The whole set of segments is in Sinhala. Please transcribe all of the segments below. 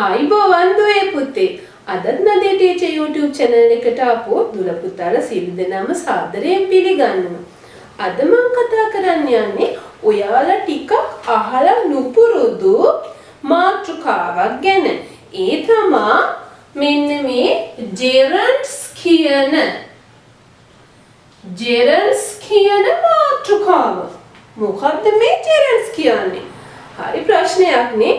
ආයිබෝවන් දුවේ පුතේ. අදත් නදේ ටීචර් YouTube channel එකට ආපු දුර පුතාලා සියලු දෙනාම සාදරයෙන් පිළිගන්නවා. අද මම කතා කරන්න යන්නේ ඔයාලා ටිකක් අහලා නුපුරුදු මාතෘකාවක් ගැන. ඒ තමයි මෙන්න මේ gerunds කියන මාතෘකාව. මොකද්ද මේ gerunds කියන්නේ? හරි ප්‍රශ්නයක් නේ.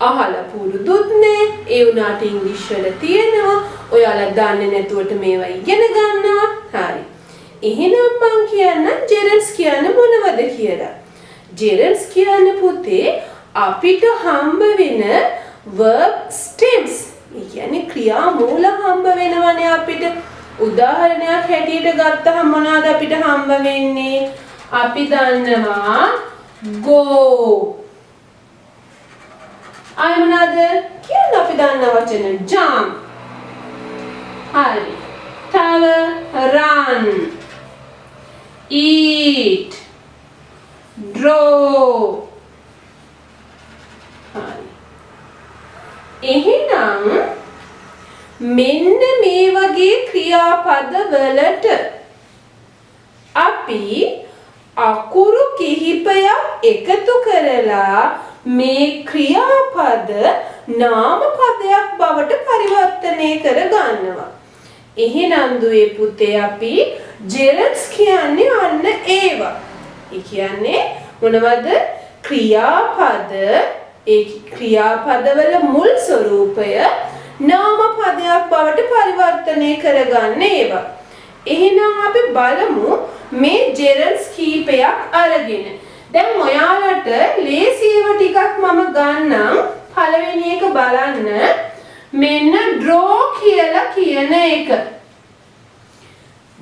අහලා පුරුදුත් නේ. ඒ උනාට ඉංග්‍රීසි වල තියෙනවා. ඔයාලා දන්නේ නැතුවට මේවා ඉගෙන ගන්නවා. හරි. එහෙනම් මම කියන්නම් gerunds කියන්නේ මොනවද කියලා. gerunds කියන්නේ පුතේ අපිට හම්බ වෙන verb stems. ඒ කියන්නේ ක්‍රියා මූල හම්බ වෙනවනේ අපිට. උදාහරණයක් හැටියට ගත්තහම මොනවාද අපිට හම්බ වෙන්නේ? අපි දන්නවා go. මොනවාද? කියන්න අපි දන්න වචන jump. හරි. තව run. eat. draw. හරි. එහෙනම් මෙන්න මේ වගේ ක්‍රියාපද වලට අපි අකුරු කිහිපයක් එකතු කරලා මේ ක්‍රියාපද නාම පදයක් බවට පරිවර්තනය කර ගන්නවා. එහෙනම් දුවේ පුතේ අපි gerunds කියන්නේ අන්න ඒවා. ඒ කියන්නේ මොනවද? ක්‍රියාපද. ඒ ක්‍රියාපදවල මුල් ස්වરૂපය නාම පදයක් බවට පරිවර්තනය කරගන්න ඒවා. එහෙනම් අපි බලමු මේ gerunds කීපයක් අරගෙන. දැන් ඔයාලට ලේසියව ටිකක් මම ගන්නම්. පළවෙනි එක බලන්න. මෙන්න draw කියලා කියන එක.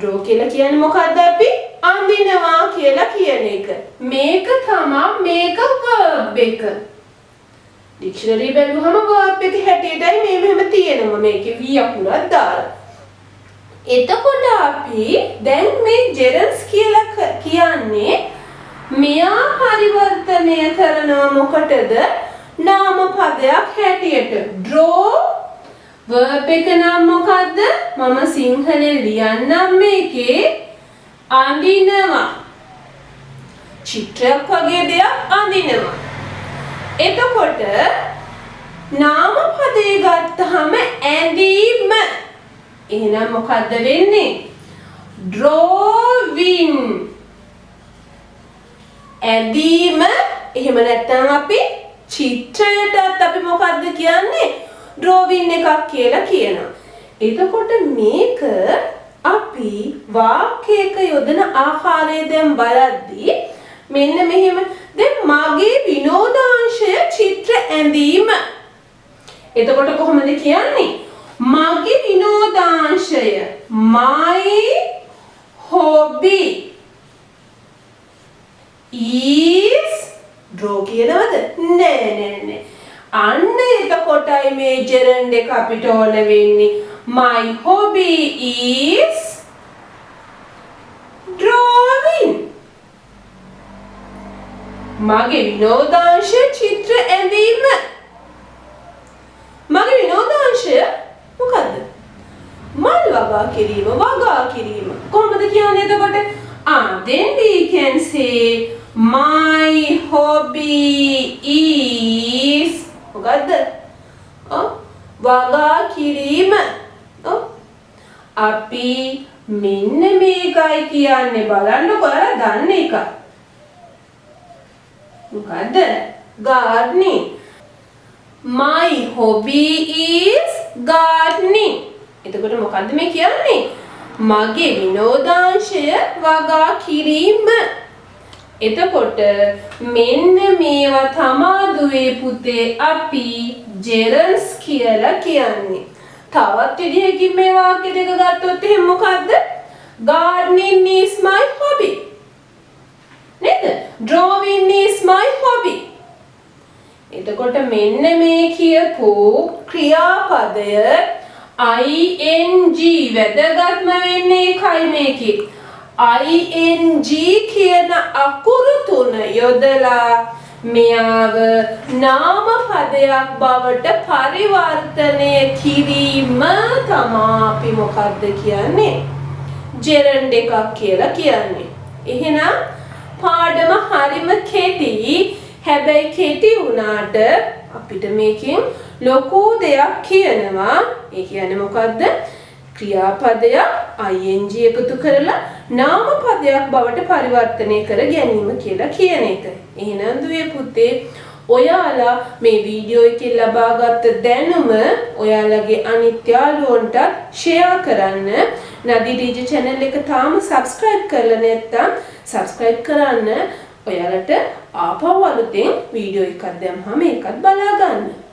draw කියලා කියන්නේ මොකද්ද අපි? අඳිනවා කියලා කියන එක. මේක තමයි verb එක. ඩික්ෂනරි බැලුවම verb එක හැටියටයි මේ මෙහෙම තියෙනවා. මේකේ v අකුරක් දාලා. එතකොට අපි දැන් මේ gerunds කියලා කියන්නේ මෙයා පරිවර්තනය කරනවා මොකටද? නාම පදයක් හැටියට. draw verb එක නම් මොකද්ද? මම සිංහලෙන් ලියන්නම් මේකේ අඳිනවා. චිත්‍රයක් වගේ දෙයක් අඳිනවා. එතකොට නාම පදේ ගත්තහම ඇඳීම. එහෙනම් මොකද්ද වෙන්නේ? drawing. ඇඳීම. එහෙම නැත්නම් අපි චිත්‍රයටත් අපි මොකද්ද කියන්නේ? drawing එකක් කියලා කියනවා. එතකොට මේක අපි වාක්‍යයක යොදන ආකාරය දැන් බලද්දී මෙන්න මෙහෙම. දැන් මගේ විනෝදාංශය චිත්‍ර ඇඳීම. එතකොට කොහොමද කියන්නේ? මගේ විනෝදාංශය my hobby is draw කියනවද? නෑ. අන්න එතකොටයි මේ gerund එක අපිට ඕන වෙන්නේ. My hobby is drawing. මගේ විනෝදාංශය චිත්‍ර ඇඳීම. මගේ විනෝදාංශය මොකද්ද? මල් වගා කිරීම, වගා කිරීම. කොහොමද කියන්නේ එතකොට? Then we can say my hobby is මොකද්ද? වගා කිරීම. අපි මෙන්න මේකයි කියන්නේ. බලන්නකො අර දන්න එක. මොකද්ද? gardening. My hobby is gardening. එතකොට මොකද්ද මේ කියන්නේ? මගේ විනෝදාංශය වගා කිරීම. එතකොට මෙන්න මේවා තමා දුවේ පුතේ අපි gerunds කියලා කියන්නේ. තවත් විදිහකින් මේ වාක්‍ය දෙක ගත්තොත් එහෙනම් මොකද්ද? gardening is my hobby. නේද? drawing is my hobby. එතකොට මෙන්න මේ කියපු ක්‍රියාපදය ing වැදගත්ම වෙන්නේ ඒකයි මේකේ. ing කියන අකුරු තුන යොදලා මෙයාව නාම පදයක් බවට පරිවර්තනය කිරීම තමයි අපි මොකක්ද කියන්නේ? gerund එකක් කියලා කියන්නේ. එහෙනම් පාඩම හරිම කෙටි. හැබැයි කෙටි වුණාට අපිට මේකෙන් ලොකු දෙයක් කියනවා. ඒ කියන්නේ මොකද්ද? ක්‍රියාපදයක් ing එකතු කරලා නාම පදයක් බවට පරිවර්තනය කර ගැනීම කියලා කියන එක. එහෙනම් දුවේ පුතේ ඔයාලා මේ වීඩියෝ එකෙන් ලබාගත් දැනුම ඔයාලගේ අනිත් යාළුවන්ට ෂෙයා කරන්න. Nadee Teacher channel එක තාම subscribe කරලා නැත්නම් subscribe කරන්න. ඔයාලට ආපහු අලුතෙන් වීඩියෝ එකක් දැම්මම ඒකත් බලා ගන්න.